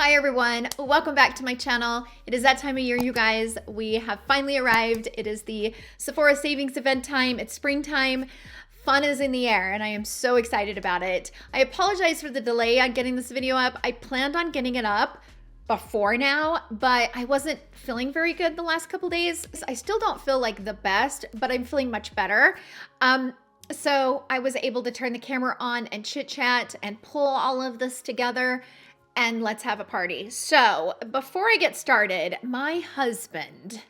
Hi everyone, welcome back to my channel. It is that time of year, you guys. We have finally arrived. It is the Sephora savings event time. It's springtime. Fun is in the air and I am so excited about it. I apologize for the delay on getting this video up. I planned on getting it up before now, but I wasn't feeling very good the last couple days. I still don't feel like the best, but I'm feeling much better. So I was able to turn the camera on and chit chat and pull all of this together. And let's have a party. So before I get started, my husband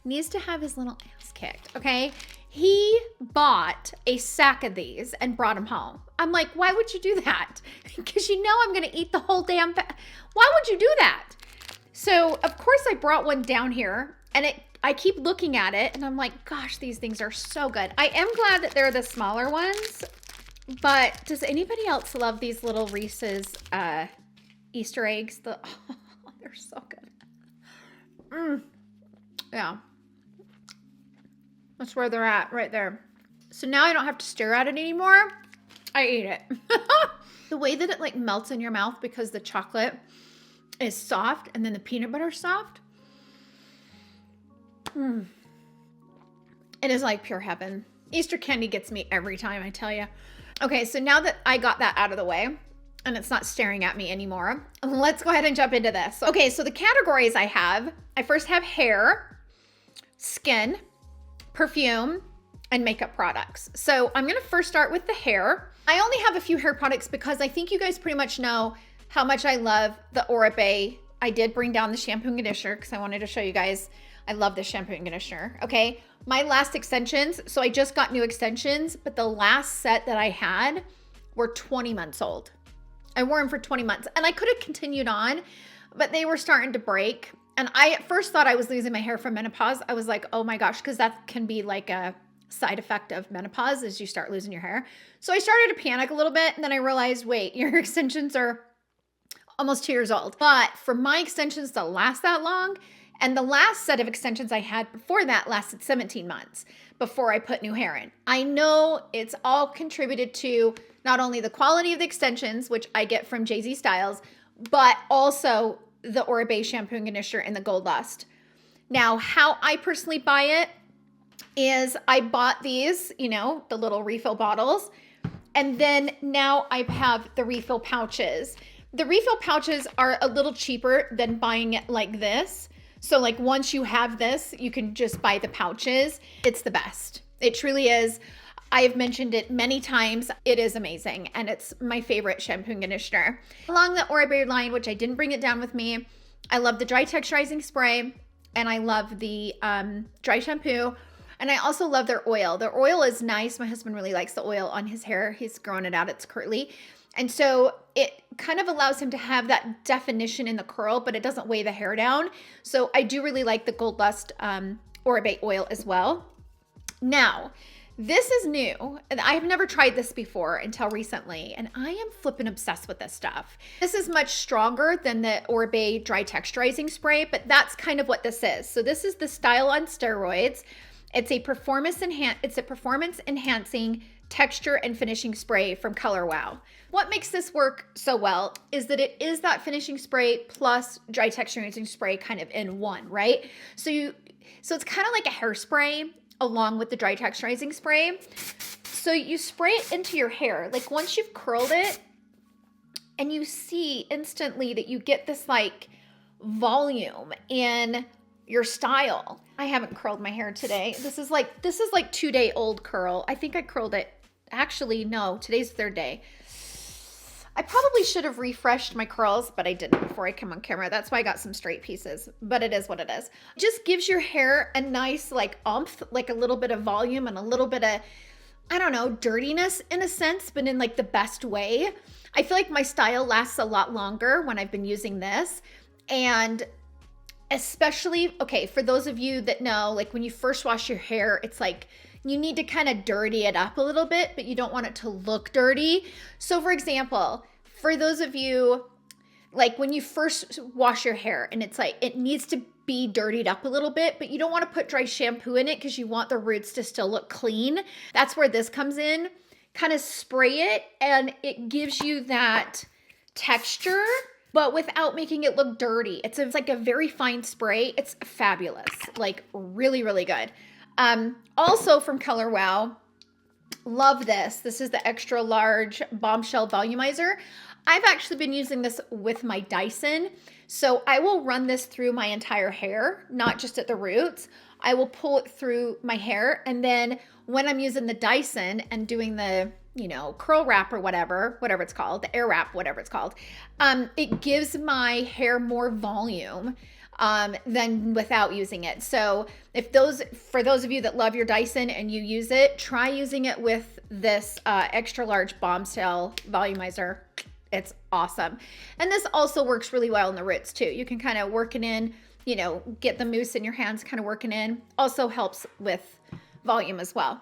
needs to have his little ass kicked, okay? He bought a sack of these and brought them home. I'm like, why would you do that? Because you know I'm gonna eat the whole damn why would you do that? So of course I brought one down here and I keep looking at it and I'm like, gosh, these things are so good. I am glad that they're the smaller ones, but does anybody else love these little Reese's Easter eggs? They're so good. Yeah. That's where they're at, right there. So now I don't have to stare at it anymore. I eat it. The way that it like melts in your mouth because the chocolate is soft and then the peanut butter is soft. It is like pure heaven. Easter candy gets me every time, I tell you. Okay, so now that I got that out of the way, and it's not staring at me anymore, let's go ahead and jump into this. Okay, so the categories I first have hair, skin, perfume, and makeup products. So I'm gonna first start with the hair. I only have a few hair products because I think you guys pretty much know how much I love the Oribe. I did bring down the shampoo and conditioner because I wanted to show you guys I love this shampoo and conditioner, okay? My last extensions, so I just got new extensions, but the last set that I had were 20 months old. I wore them for 20 months and I could have continued on, but they were starting to break. And I at first thought I was losing my hair from menopause. I was like, oh my gosh, because that can be like a side effect of menopause as you start losing your hair. So I started to panic a little bit and then I realized, wait, your extensions are almost 2 years old. But for my extensions to last that long, and the last set of extensions I had before that lasted 17 months before I put new hair in. I know it's all contributed to not only the quality of the extensions, which I get from Jay-Z Styles, but also the Oribe shampoo and conditioner in the Gold Lust. Now, how I personally buy it is I bought these, you know, the little refill bottles, and then now I have the refill pouches. The refill pouches are a little cheaper than buying it like this. So like once you have this, you can just buy the pouches. It's the best. It truly is. I have mentioned it many times. It is amazing. And it's my favorite shampoo and conditioner. Along the Oribe line, which I didn't bring it down with me, I love the dry texturizing spray and I love the dry shampoo. And I also love their oil. Their oil is nice. My husband really likes the oil on his hair. He's growing it out. It's curly. And so it kind of allows him to have that definition in the curl, but it doesn't weigh the hair down. So I do really like the Gold Lust Oribe oil as well. Now, this is new. I have never tried this before until recently, and I am flipping obsessed with this stuff. This is much stronger than the Oribe dry texturizing spray, but that's kind of what this is. So this is the Style on Steroids. It's a performance enhancing texture and finishing spray from Color Wow. What makes this work so well is that it is that finishing spray plus dry texturizing spray kind of in one, right? So it's kind of like a hairspray along with the dry texturizing spray. So you spray it into your hair. Like once you've curled it and you see instantly that you get this like volume in your style. I haven't curled my hair today. This is like 2-day-old curl. I think I curled it. Actually, no, today's the 3rd day. I probably should have refreshed my curls, but I didn't before I came on camera. That's why I got some straight pieces, but it is what it is. It just gives your hair a nice like oomph, like a little bit of volume and a little bit of, I don't know, dirtiness in a sense, but in like the best way. I feel like my style lasts a lot longer when I've been using this. And especially, okay, for those of you that know, like when you first wash your hair, it's like, you need to kind of dirty it up a little bit, but you don't want it to look dirty. So for example, for those of you, like when you first wash your hair and it's like, it needs to be dirtied up a little bit, but you don't want to put dry shampoo in it because you want the roots to still look clean. That's where this comes in. Kind of spray it and it gives you that texture but without making it look dirty. It's like a very fine spray. It's fabulous, like really, really good. Also from Color Wow, love this. This is the extra large Bombshell Volumizer. I've actually been using this with my Dyson. So I will run this through my entire hair, not just at the roots. I will pull it through my hair. And then when I'm using the Dyson and doing the, you know, curl wrap or whatever it's called, the air wrap, whatever it's called, it gives my hair more volume than without using it. So for those of you that love your Dyson and you use it, try using it with this extra large Bombshell Volumizer. It's awesome. And this also works really well in the roots too. You can kind of work it in, you know, get the mousse in your hands, kind of working in. Also helps with volume as well.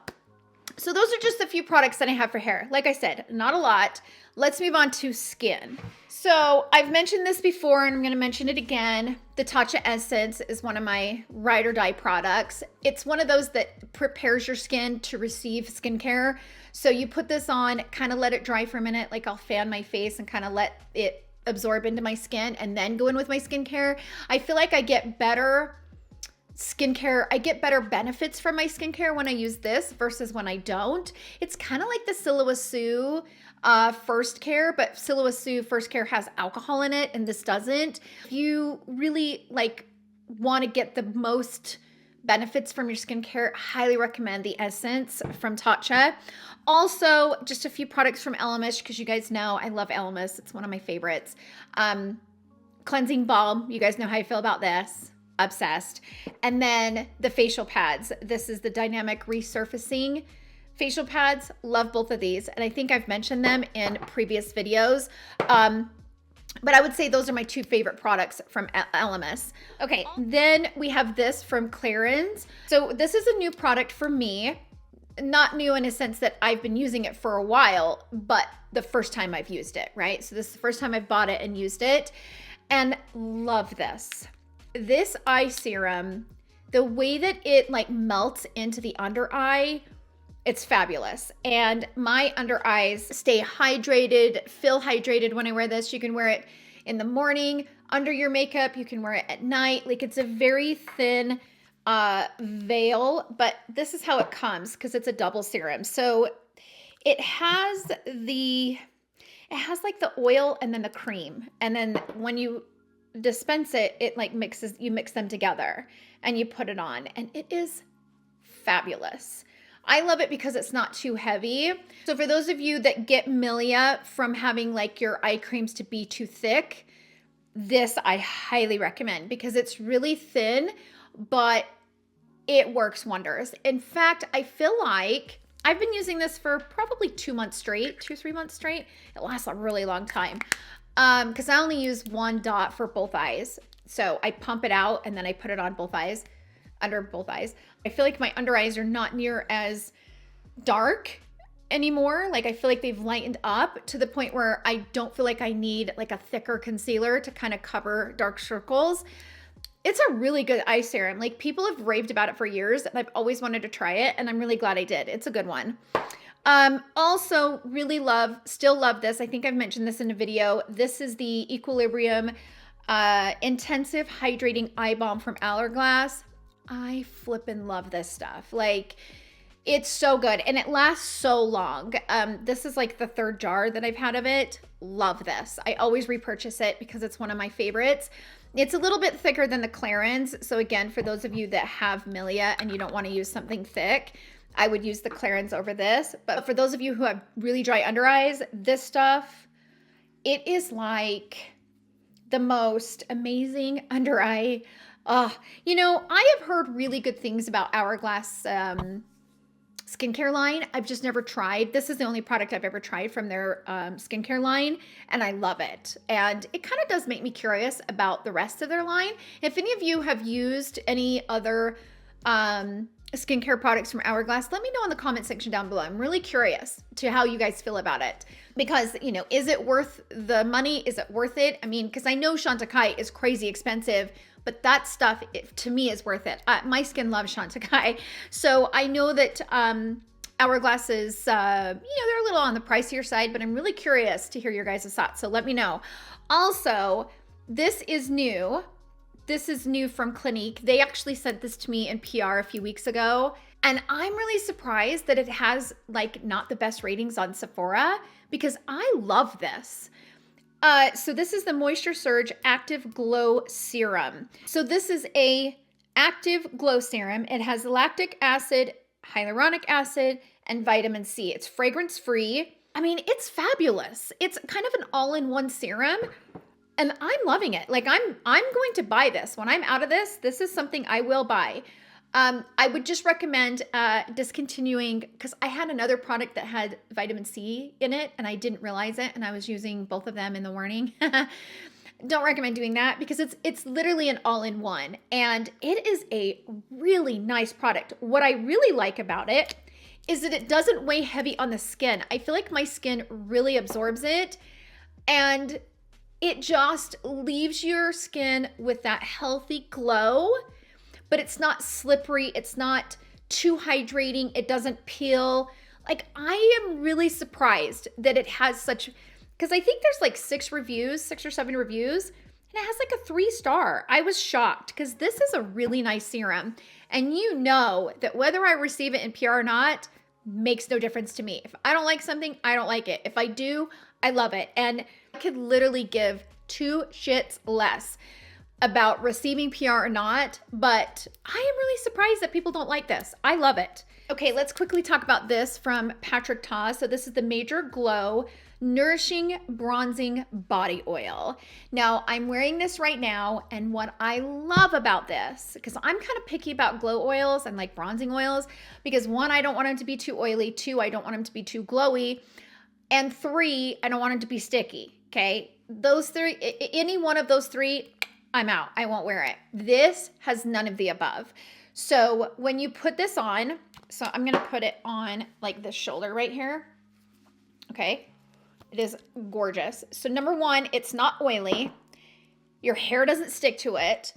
So those are just a few products that I have for hair. Like I said, not a lot. Let's move on to skin. So I've mentioned this before and I'm going to mention it again. The Tatcha Essence is one of my ride or die products. It's one of those that prepares your skin to receive skincare. So you put this on, kind of let it dry for a minute. Like I'll fan my face and kind of let it absorb into my skin and then go in with my skincare. I feel like I get better skincare. I get better benefits from my skincare when I use this versus when I don't. It's kind of like the Silhouette First Care, but Silhouette First Care has alcohol in it and this doesn't. If you really like want to get the most benefits from your skincare, highly recommend the Essence from Tatcha. Also, just a few products from Elemis because you guys know I love Elemis. It's one of my favorites. Cleansing Balm. You guys know how I feel about this. Obsessed. And then the facial pads. This is the Dynamic Resurfacing facial pads. Love both of these. And I think I've mentioned them in previous videos. But I would say those are my two favorite products from Elemis. Okay, then we have this from Clarins. So this is a new product for me. Not new in a sense that I've been using it for a while, but the first time I've used it, right? So this is the first time I've bought it and used it. And love this. This eye serum, the way that it like melts into the under eye, it's fabulous. And my under eyes stay hydrated, feel hydrated when I wear this. You can wear it in the morning, under your makeup. You can wear it at night. Like it's a very thin veil, but this is how it comes because it's a double serum. So it has like the oil and then the cream. And then when you dispense it, it like you mix them together and you put it on and it is fabulous. I love it because it's not too heavy. So for those of you that get milia from having like your eye creams to be too thick, this I highly recommend because it's really thin, but it works wonders. In fact, I feel like I've been using this for probably 2 months straight, 2-3 months straight. It lasts a really long time because I only use one dot for both eyes. So I pump it out and then I put it on both eyes, under both eyes. I feel like my under eyes are not near as dark anymore. Like I feel like they've lightened up to the point where I don't feel like I need like a thicker concealer to kind of cover dark circles. It's a really good eye serum. Like people have raved about it for years and I've always wanted to try it and I'm really glad I did. It's a good one. Also really still love this. I think I've mentioned this in a video. This is the Equilibrium Intensive Hydrating Eye Balm from Hourglass. I flippin' love this stuff. Like it's so good and it lasts so long. This is like the third jar that I've had of it. Love this. I always repurchase it because it's one of my favorites. It's a little bit thicker than the Clarins. So again, for those of you that have milia and you don't want to use something thick, I would use the Clarins over this. But for those of you who have really dry under eyes, this stuff, it is like the most amazing under eye. You know, I have heard really good things about Hourglass skincare line. I've just never tried. This is the only product I've ever tried from their skincare line, and I love it. And it kind of does make me curious about the rest of their line. If any of you have used any other skincare products from Hourglass, let me know in the comment section down below. I'm really curious to how you guys feel about it. Because, you know, is it worth the money? Is it worth it? I mean, because I know Chantecaille is crazy expensive, but that stuff, to me, is worth it. My skin loves Chantecaille. So I know that Hourglass is, you know, they're a little on the pricier side, but I'm really curious to hear your guys' thoughts. So let me know. Also, this is new. This is new from Clinique. They actually sent this to me in PR a few weeks ago. And I'm really surprised that it has like not the best ratings on Sephora because I love this. So this is the Moisture Surge Active Glow Serum. So this is a active glow serum. It has lactic acid, hyaluronic acid, and vitamin C. It's fragrance free. I mean, it's fabulous. It's kind of an all-in-one serum. And I'm loving it. Like I'm going to buy this. When I'm out of this, this is something I will buy. I would just recommend discontinuing because I had another product that had vitamin C in it and I didn't realize it and I was using both of them in the morning. Don't recommend doing that because it's literally an all-in-one and it is a really nice product. What I really like about it is that it doesn't weigh heavy on the skin. I feel like my skin really absorbs it and it just leaves your skin with that healthy glow, but it's not slippery. It's not too hydrating. It doesn't peel. Like I am really surprised that it has such, because I think there's like 6 or 7 reviews and it has like a 3-star. I was shocked because this is a really nice serum. And you know that whether I receive it in PR or not makes no difference to me. If I don't like something, I don't like it. If I do, I love it. And I could literally give 2 shits less about receiving PR or not, but I am really surprised that people don't like this. I love it. Okay, let's quickly talk about this from Paradoxe. So this is the Major Glow Nourishing Bronzing Body Oil. Now, I'm wearing this right now, and what I love about this, because I'm kind of picky about glow oils and like bronzing oils, because 1, I don't want them to be too oily, 2, I don't want them to be too glowy, and 3, I don't want them to be sticky, okay? Those 3, any one of those 3, I'm out. I won't wear it. This has none of the above. So when you put this on, so I'm going to put it on like the shoulder right here. Okay. It is gorgeous. So number 1, it's not oily. Your hair doesn't stick to it.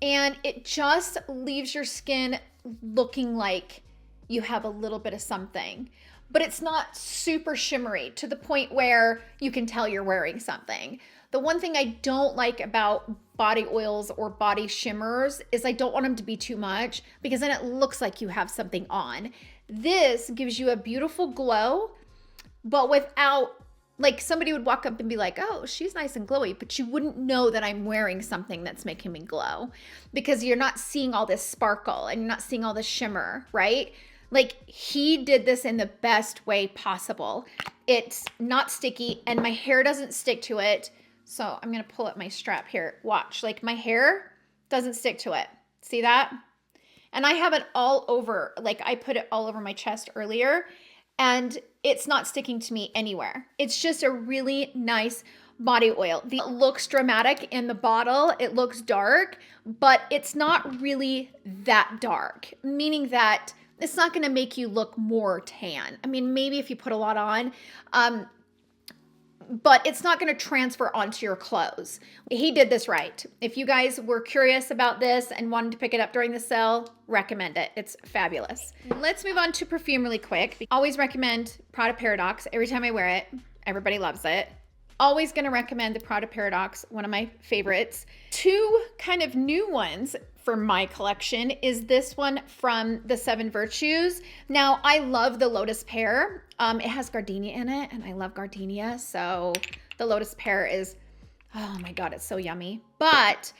And it just leaves your skin looking like you have a little bit of something. But it's not super shimmery to the point where you can tell you're wearing something. The one thing I don't like about body oils or body shimmers is I don't want them to be too much because then it looks like you have something on. This gives you a beautiful glow, but without, like somebody would walk up and be like, oh, she's nice and glowy, but you wouldn't know that I'm wearing something that's making me glow because you're not seeing all this sparkle and you're not seeing all this shimmer, right? Like he did this in the best way possible. It's not sticky and my hair doesn't stick to it. So I'm going to pull up my strap here. Watch, like my hair doesn't stick to it. See that? And I have it all over, like I put it all over my chest earlier and it's not sticking to me anywhere. It's just a really nice body oil. It looks dramatic in the bottle. It looks dark, but it's not really that dark, meaning that it's not going to make you look more tan. I mean, maybe if you put a lot on, but it's not going to transfer onto your clothes. He did this right. If you guys were curious about this and wanted to pick it up during the sale, recommend it. It's fabulous. Let's move on to perfume really quick. Always recommend Prada Paradoxe. Every time I wear it, everybody loves it. Always going to recommend the Prada Paradoxe, one of my favorites. 2 kind of new ones for my collection is this one from the 7 Virtues. Now, I love the Lotus Pear. It has gardenia in it, and I love gardenia, so the Lotus Pear is, oh my God, it's so yummy. But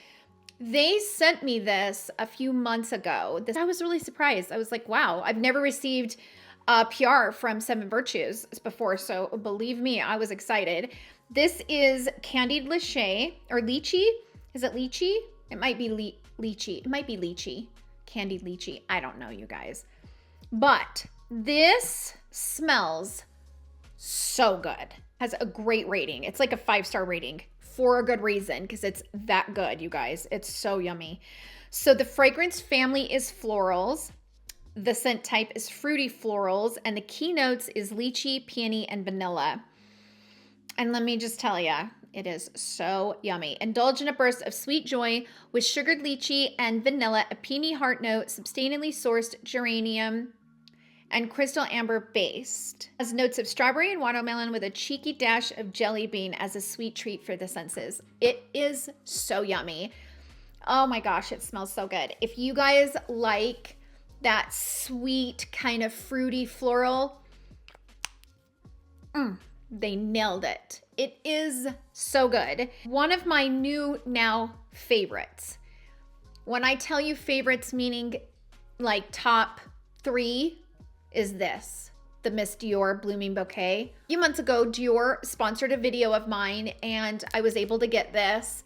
they sent me this a few months ago. I was really surprised. I was like, wow, I've never received PR from 7 Virtues before, so believe me, I was excited. This is Candied Lychee, or Lychee. Is it Lychee? It might be Lychee. It might be Lychee. Candied Lychee. I don't know, you guys. But this smells so good. Has a great rating. It's like a 5-star rating for a good reason because it's that good, you guys. It's so yummy. So the fragrance family is florals. The scent type is fruity florals. And the keynotes is lychee, peony, and vanilla. And let me just tell you, it is so yummy. Indulge in a burst of sweet joy with sugared lychee and vanilla, a peony heart note, sustainably sourced geranium, and crystal amber based. It has notes of strawberry and watermelon with a cheeky dash of jelly bean as a sweet treat for the senses. It is so yummy. Oh my gosh, it smells so good. If you guys like that sweet kind of fruity floral, they nailed it. It is so good. One of my new now favorites. When I tell you favorites, meaning like top 3, is this, the Miss Dior Blooming Bouquet. A few months ago, Dior sponsored a video of mine and I was able to get this.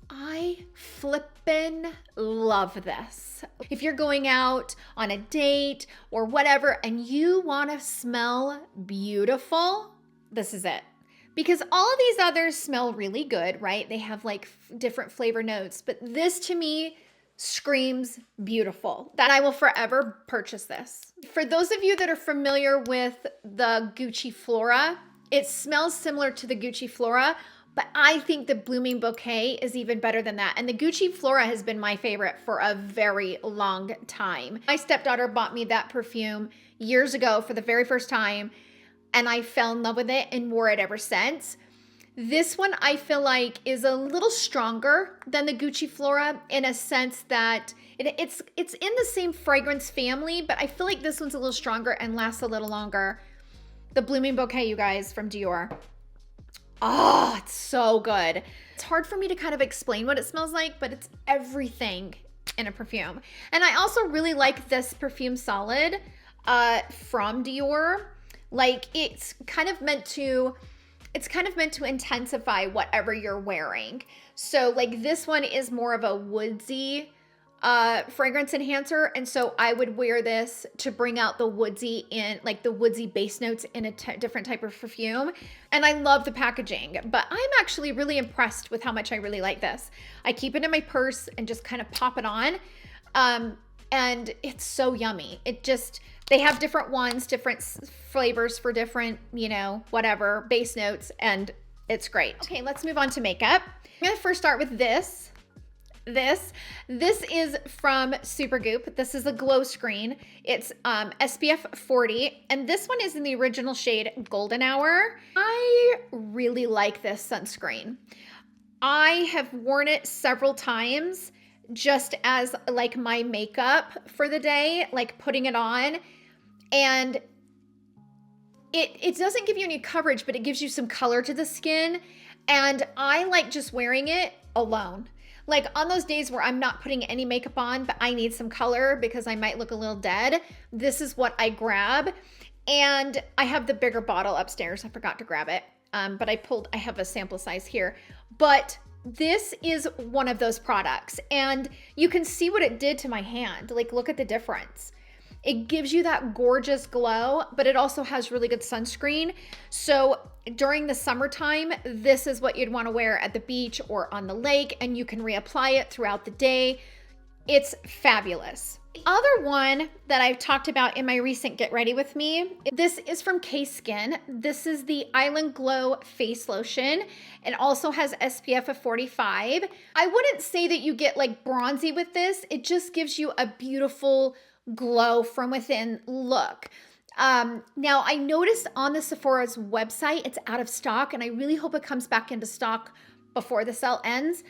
I flippin' love this. If you're going out on a date or whatever and you wanna smell beautiful, this is it. Because all of these others smell really good, right? They have like different flavor notes, but this to me screams beautiful. That I will forever purchase this. For those of you that are familiar with the Gucci Flora, it smells similar to the Gucci Flora, but I think the Blooming Bouquet is even better than that. And the Gucci Flora has been my favorite for a very long time. My stepdaughter bought me that perfume years ago for the very first time, and I fell in love with it and wore it ever since. This one I feel like is a little stronger than the Gucci Flora in a sense that it's in the same fragrance family, but I feel like this one's a little stronger and lasts a little longer. The Blooming Bouquet, you guys, from Dior. Oh, it's so good. It's hard for me to kind of explain what it smells like, but it's everything in a perfume. And I also really like this perfume solid from Dior. Like it's kind of meant to intensify whatever you're wearing. So like this one is more of a woodsy fragrance enhancer. And so I would wear this to bring out the woodsy base notes in a different type of perfume. And I love the packaging, but I'm actually really impressed with how much I really like this. I keep it in my purse and just kind of pop it on. And it's so yummy. They have different ones, different flavors for different, whatever, base notes, and it's great. Okay, let's move on to makeup. I'm gonna first start with this. This is from Supergoop. This is a glow screen. It's SPF 40, and this one is in the original shade Golden Hour. I really like this sunscreen. I have worn it several times just as like my makeup for the day, like putting it on, and it doesn't give you any coverage, but it gives you some color to the skin, and I like just wearing it alone. Like on those days where I'm not putting any makeup on, but I need some color because I might look a little dead, this is what I grab. And I have the bigger bottle upstairs. I forgot to grab it, but I have a sample size here. But this is one of those products, and you can see what it did to my hand. Like, look at the difference. It gives you that gorgeous glow, but it also has really good sunscreen. So during the summertime, this is what you'd want to wear at the beach or on the lake, and you can reapply it throughout the day. It's fabulous. The other one that I've talked about in my recent Get Ready With Me, this is from K-Skin. This is the Island Glow Face Lotion. It also has SPF of 45. I wouldn't say that you get like bronzy with this. It just gives you a beautiful glow from within look. Now I noticed on the Sephora's website, it's out of stock, and I really hope it comes back into stock before the sale ends.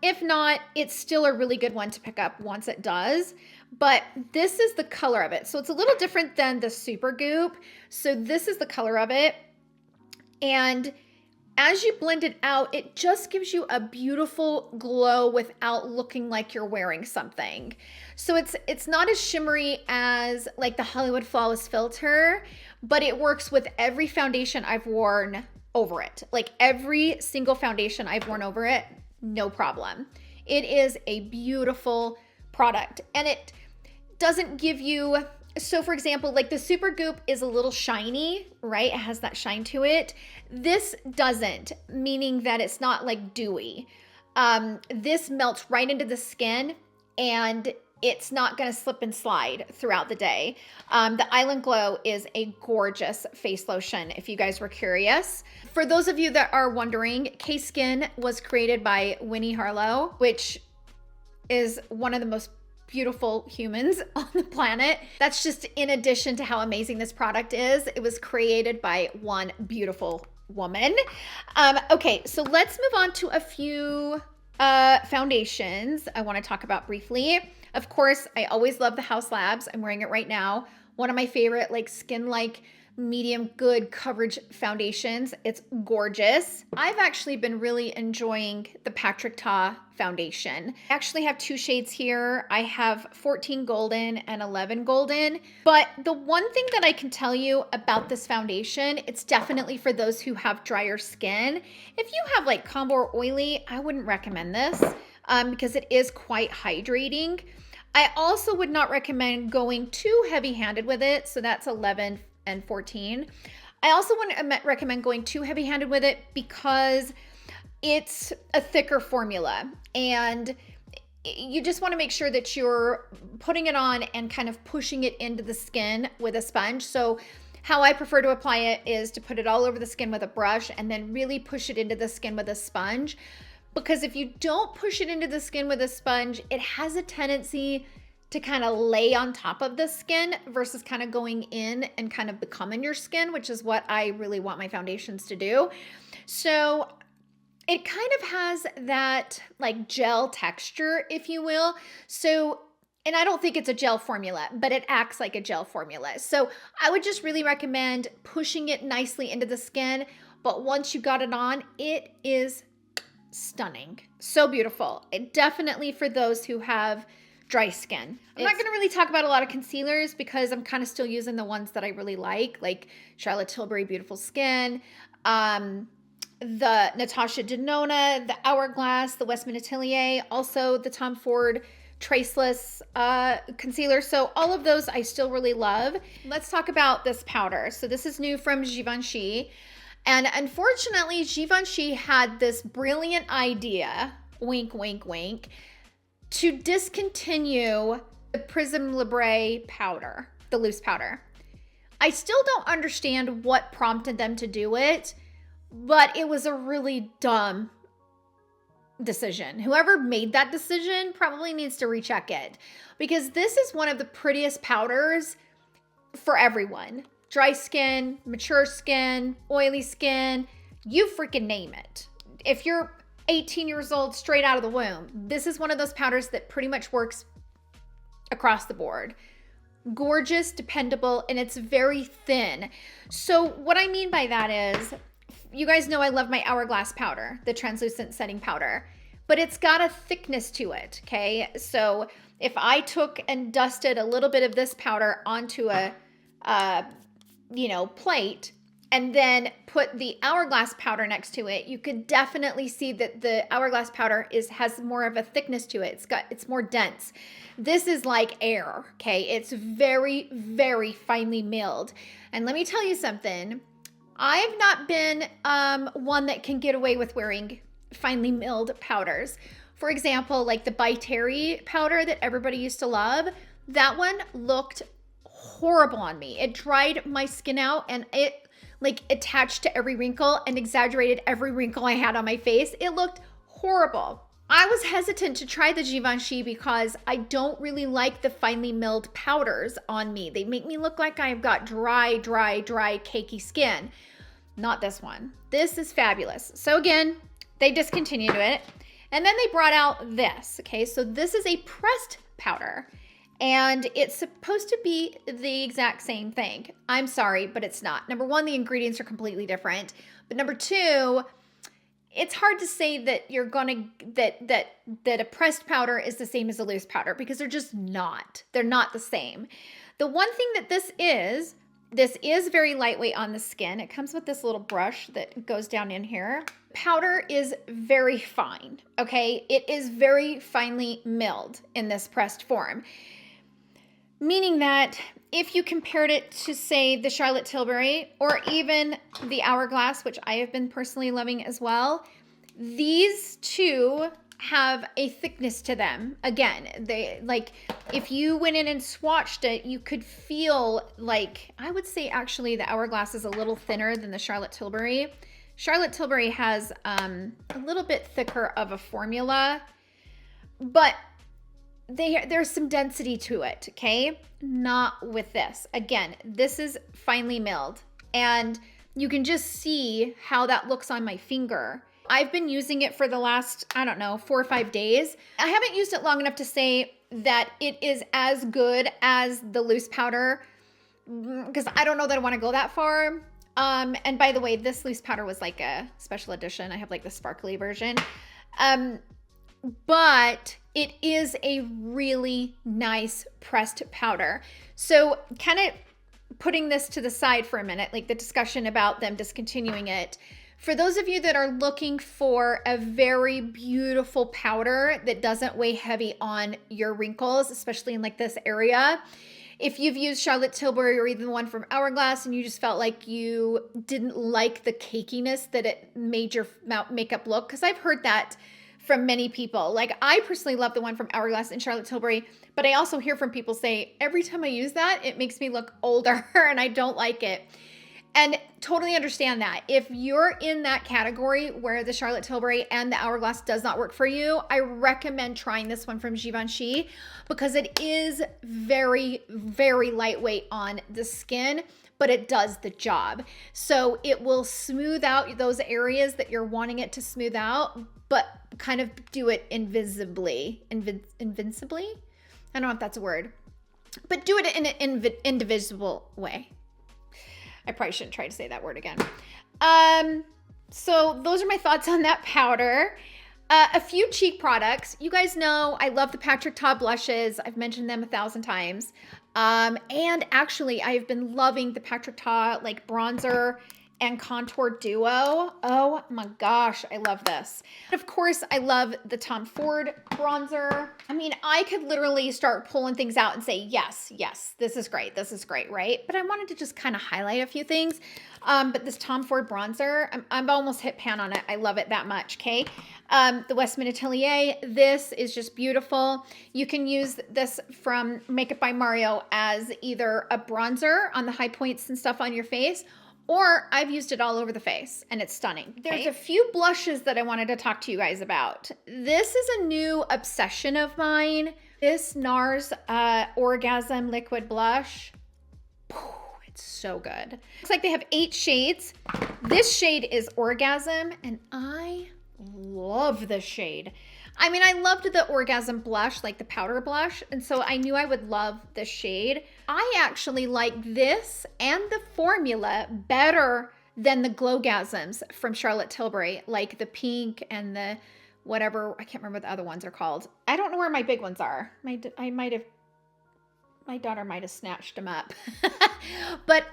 If not, it's still a really good one to pick up once it does. But this is the color of it. So it's a little different than the Supergoop. So this is the color of it. And as you blend it out, it just gives you a beautiful glow without looking like you're wearing something. So it's not as shimmery as like the Hollywood Flawless Filter, but it works with every foundation I've worn over it. Like every single foundation I've worn over it, no problem. It is a beautiful product, and it doesn't give you, so for example, like the Supergoop is a little shiny, right? It has that shine to it. This doesn't, meaning that it's not like dewy. This melts right into the skin, and it's not gonna slip and slide throughout the day. The Island Glow is a gorgeous face lotion, if you guys were curious. For those of you that are wondering, K-Skin was created by Winnie Harlow, which is one of the most beautiful humans on the planet. That's just in addition to how amazing this product is. It was created by one beautiful woman. Okay, so let's move on to a few foundations I want to talk about briefly. Of course, I always love the House Labs. I'm wearing it right now. One of my favorite like skin-like medium good coverage foundations. It's gorgeous. I've actually been really enjoying the Patrick Ta foundation. I actually have two shades here. I have 14 golden and 11 golden. But the one thing that I can tell you about this foundation, it's definitely for those who have drier skin. If you have like combo or oily, I wouldn't recommend this because it is quite hydrating. I also would not recommend going too heavy-handed with it. So that's 11 and 14. I also wouldn't recommend going too heavy-handed with it because it's a thicker formula and you just want to make sure that you're putting it on and kind of pushing it into the skin with a sponge. So how I prefer to apply it is to put it all over the skin with a brush and then really push it into the skin with a sponge. Because if you don't push it into the skin with a sponge, it has a tendency to kind of lay on top of the skin versus kind of going in and kind of becoming your skin, which is what I really want my foundations to do. So it kind of has that like gel texture, if you will. So, and I don't think it's a gel formula, but it acts like a gel formula. So I would just really recommend pushing it nicely into the skin. But once you got it on, it is stunning. So beautiful. It definitely for those who have dry skin. I'm not going to really talk about a lot of concealers because I'm kind of still using the ones that I really like Charlotte Tilbury Beautiful Skin, the Natasha Denona, the Hourglass, the Westman Atelier, also the Tom Ford Traceless concealer. So all of those I still really love. Let's talk about this powder. So this is new from Givenchy. And unfortunately, Givenchy had this brilliant idea, wink, wink, wink, to discontinue the Prism Libre powder, the loose powder. I still don't understand what prompted them to do it, but it was a really dumb decision. Whoever made that decision probably needs to recheck it because this is one of the prettiest powders for everyone. Dry skin, mature skin, oily skin, you freaking name it. If you're 18 years old, straight out of the womb, this is one of those powders that pretty much works across the board. Gorgeous, dependable, and it's very thin. So what I mean by that is, you guys know I love my Hourglass powder, the translucent setting powder, but it's got a thickness to it, okay? So if I took and dusted a little bit of this powder onto a plate and then put the Hourglass powder next to it, you could definitely see that the Hourglass powder has more of a thickness to it. It's more dense. This is like air, okay? It's very, very finely milled. And let me tell you something. I've not been one that can get away with wearing finely milled powders. For example, like the By Terry powder that everybody used to love, that one looked horrible on me. It dried my skin out and it like attached to every wrinkle and exaggerated every wrinkle I had on my face. It looked horrible. I was hesitant to try the Givenchy because I don't really like the finely milled powders on me. They make me look like I've got dry, cakey skin. Not this one. This is fabulous. So again, they discontinued it. And then they brought out this, okay? So this is a pressed powder. And it's supposed to be the exact same thing. I'm sorry, but it's not. Number one, the ingredients are completely different. But number two, it's hard to say that you're gonna that a pressed powder is the same as a loose powder because they're just not. They're not the same. The one thing that this is very lightweight on the skin. It comes with this little brush that goes down in here. Powder is very fine, okay? It is very finely milled in this pressed form. Meaning that if you compared it to, say, the Charlotte Tilbury or even the Hourglass, which I have been personally loving as well, these two have a thickness to them. Again, they like if you went in and swatched it, you could feel like, I would say actually the Hourglass is a little thinner than the Charlotte Tilbury. Charlotte Tilbury has a little bit thicker of a formula, but there's some density to it, okay? Not with this. Again, this is finely milled, and you can just see how that looks on my finger. I've been using it for the last, I don't know, 4 or 5 days. I haven't used it long enough to say that it is as good as the loose powder, because I don't know that I want to go that far. And by the way, this loose powder was like a special edition. I have like the sparkly version. But it is a really nice pressed powder. So kind of putting this to the side for a minute, like the discussion about them discontinuing it. For those of you that are looking for a very beautiful powder that doesn't weigh heavy on your wrinkles, especially in like this area, if you've used Charlotte Tilbury or even the one from Hourglass and you just felt like you didn't like the cakiness that it made your makeup look, because I've heard that from many people. Like, I personally love the one from Hourglass and Charlotte Tilbury, but I also hear from people say, every time I use that, it makes me look older and I don't like it. And totally understand that. If you're in that category where the Charlotte Tilbury and the Hourglass does not work for you, I recommend trying this one from Givenchy because it is very, very lightweight on the skin, but it does the job. So it will smooth out those areas that you're wanting it to smooth out, but kind of do it invisibly. Invincibly? I don't know if that's a word, but do it in an indivisible way. I probably shouldn't try to say that word again. So those are my thoughts on that powder. A few cheek products. You guys know I love the Patrick Ta blushes. I've mentioned them 1,000 times. And actually, I've been loving the Patrick Ta like bronzer and contour duo. Oh my gosh, I love this. And of course, I love the Tom Ford bronzer. I mean, I could literally start pulling things out and say, yes, this is great, right? But I wanted to just kind of highlight a few things. But this Tom Ford bronzer, I've almost hit pan on it. I love it that much, okay? The Westman Atelier, this is just beautiful. You can use this from Makeup by Mario as either a bronzer on the high points and stuff on your face, or I've used it all over the face and it's stunning. Okay? There's a few blushes that I wanted to talk to you guys about. This is a new obsession of mine. This NARS Orgasm Liquid Blush. It's so good. Looks like they have 8 shades. This shade is Orgasm and I love this shade. I mean, I loved the Orgasm blush, like the powder blush, and so I knew I would love this shade. I actually like this and the formula better than the Glowgasms from Charlotte Tilbury, like the pink and the whatever, I can't remember what the other ones are called. I don't know where my big ones are. My daughter might have snatched them up. But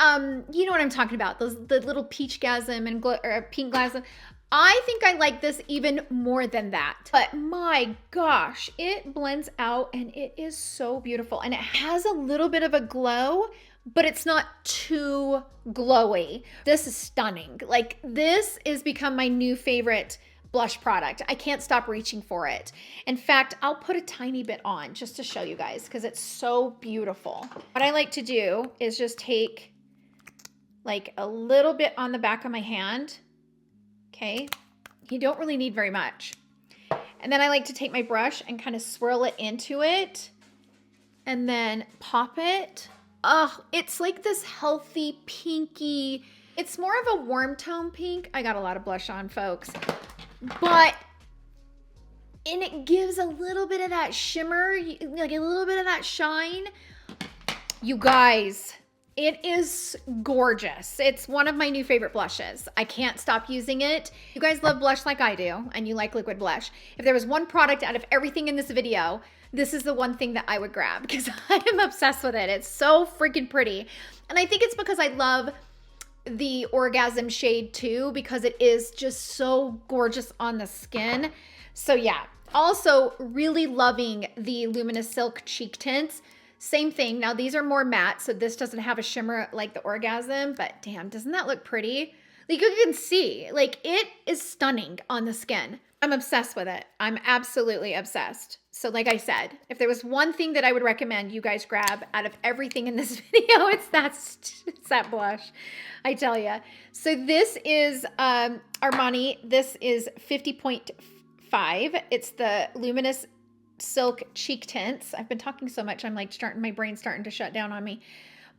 you know what I'm talking about, the little peach gasm and pink gasm. I think I like this even more than that. But my gosh, it blends out and it is so beautiful. And it has a little bit of a glow, but it's not too glowy. This is stunning. Like, this has become my new favorite blush product. I can't stop reaching for it. In fact, I'll put a tiny bit on just to show you guys because it's so beautiful. What I like to do is just take like a little bit on the back of my hand. Okay, you don't really need very much. And then I like to take my brush and kind of swirl it into it and then pop it. Oh, it's like this healthy pinky. It's more of a warm tone pink. I got a lot of blush on, folks. And it gives a little bit of that shimmer, like a little bit of that shine. You guys, it is gorgeous. It's one of my new favorite blushes. I can't stop using it. You guys love blush like I do, and you like liquid blush. If there was one product out of everything in this video, this is the one thing that I would grab because I am obsessed with it. It's so freaking pretty. And I think it's because I love the Orgasm shade too, because it is just so gorgeous on the skin. So yeah, also really loving the Luminous Silk cheek tints. Same thing. Now these are more matte, so this doesn't have a shimmer like the Orgasm, but damn, doesn't that look pretty? Like, you can see, like, it is stunning on the skin. I'm obsessed with it. I'm absolutely obsessed. So like I said, if there was one thing that I would recommend you guys grab out of everything in this video, it's that blush, I tell you. So this is Armani. This is 50.5. It's the Luminous Silk Cheek Tints. I've been talking so much, I'm like my brain's starting to shut down on me.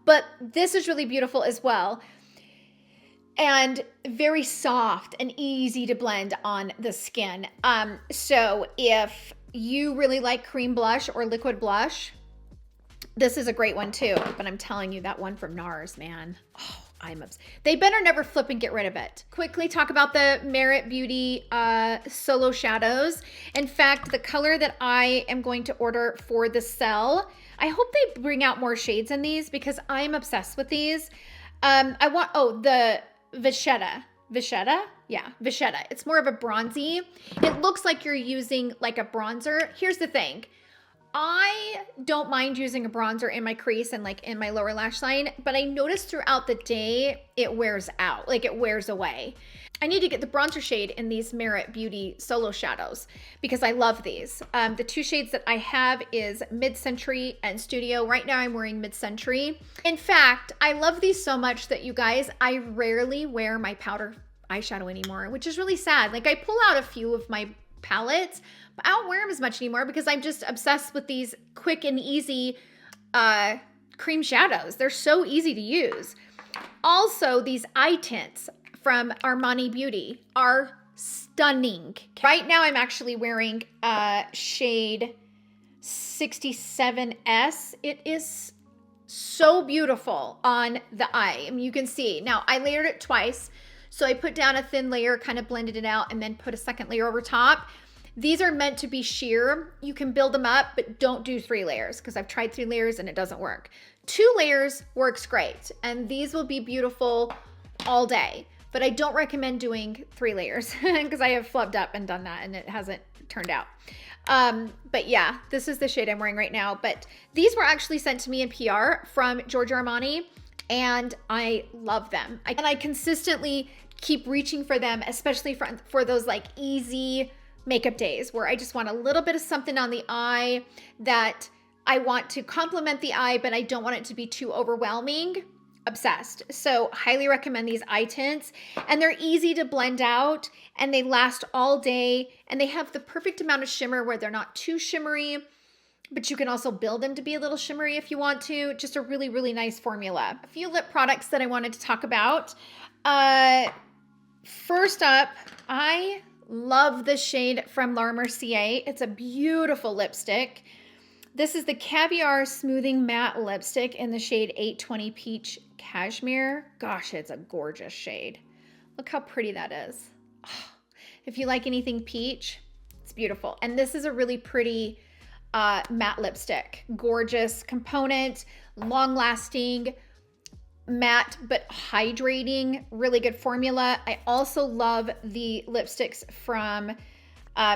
But this is really beautiful as well. And very soft and easy to blend on the skin. So if you really like cream blush or liquid blush, this is a great one too. But I'm telling you, that one from NARS, man. Oh, I'm obsessed. They better never flip and get rid of it. Quickly talk about the Merit Beauty Solo Shadows. In fact, the color that I am going to order for the sell, I hope they bring out more shades in these because I'm obsessed with these. I want, the Vachetta. Yeah, Vachetta. It's more of a bronzy. It looks like you're using like a bronzer. Here's the thing. I don't mind using a bronzer in my crease and like in my lower lash line, but I noticed throughout the day it wears out, like it wears away. I need to get the bronzer shade in these Merit Beauty Solo Shadows because I love these. The two shades that I have is Mid-Century and Studio. Right now I'm wearing Mid-Century. In fact, I love these so much that you guys, I rarely wear my powder eyeshadow anymore, which is really sad. Like I pull out a few of my palettes, but I don't wear them as much anymore because I'm just obsessed with these quick and easy cream shadows. They're so easy to use. Also, these eye tints from Armani Beauty are stunning. Right now, I'm actually wearing shade 67S. It is so beautiful on the eye. I mean, you can see. Now, I layered it twice. So I put down a thin layer, kind of blended it out, and then put a second layer over top. These are meant to be sheer. You can build them up, but don't do 3 layers because I've tried 3 layers and it doesn't work. 2 layers works great, and these will be beautiful all day. But I don't recommend doing 3 layers because I have flubbed up and done that and it hasn't turned out. But yeah, this is the shade I'm wearing right now. But these were actually sent to me in PR from Giorgio Armani and I love them. And I consistently keep reaching for them, especially for those like easy makeup days where I just want a little bit of something on the eye that I want to complement the eye, but I don't want it to be too overwhelming. Obsessed. So highly recommend these eye tints, and they're easy to blend out and they last all day and they have the perfect amount of shimmer where they're not too shimmery, but you can also build them to be a little shimmery if you want to. Just a really, really nice formula. A few lip products that I wanted to talk about. First up, I love the shade from Laura Mercier. It's a beautiful lipstick. This is the Caviar Smoothing Matte Lipstick in the shade 820 Peach Cashmere. Gosh, it's a gorgeous shade. Look how pretty that is. Oh, if you like anything peach, it's beautiful. And this is a really pretty matte lipstick. Gorgeous component, long-lasting, matte but hydrating, really good formula. I also love the lipsticks from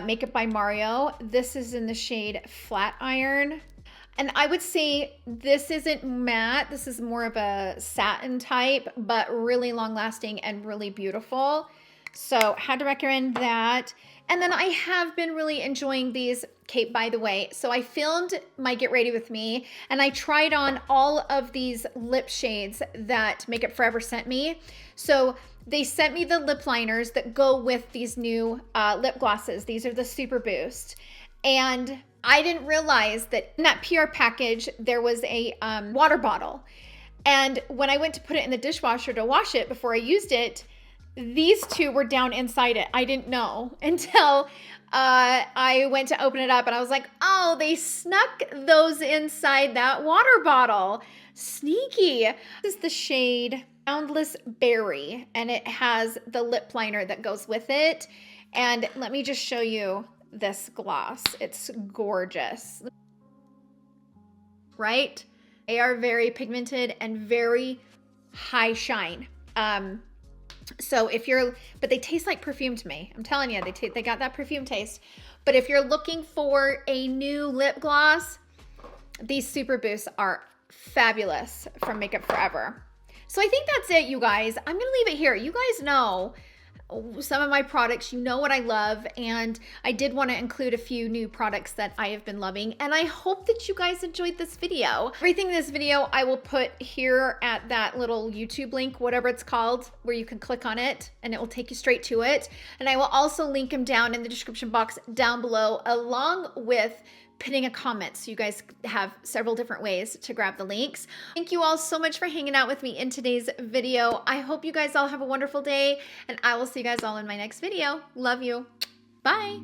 Makeup by Mario. This is in the shade Flat Iron. And I would say this isn't matte. This is more of a satin type, but really long lasting and really beautiful. So had to recommend that. And then I have been really enjoying these Cape by the Way. So I filmed my Get Ready With Me and I tried on all of these lip shades that Makeup Forever sent me. So they sent me the lip liners that go with these new lip glosses. These are the Super Boost. And I didn't realize that in that PR package, there was a water bottle. And when I went to put it in the dishwasher to wash it before I used it, these two were down inside it. I didn't know until I went to open it up and I was like, oh, they snuck those inside that water bottle. Sneaky. This is the shade Boundless Berry, and it has the lip liner that goes with it. And let me just show you this gloss. It's gorgeous, right? They are very pigmented and very high shine. So if you're, but they taste like perfume to me. I'm telling you, they got that perfume taste. But if you're looking for a new lip gloss, these Super Boosts are fabulous from Makeup Forever. So I think that's it, you guys. I'm gonna leave it here. You guys know some of my products, you know what I love, and I did want to include a few new products that I have been loving, and I hope that you guys enjoyed this video. Everything in this video I will put here at that little YouTube link, whatever it's called, where you can click on it and it will take you straight to it. And I will also link them down in the description box down below, along with pinning a comment so you guys have several different ways to grab the links. Thank you all so much for hanging out with me in today's video. I hope you guys all have a wonderful day, and I will see you guys all in my next video. Love you. Bye.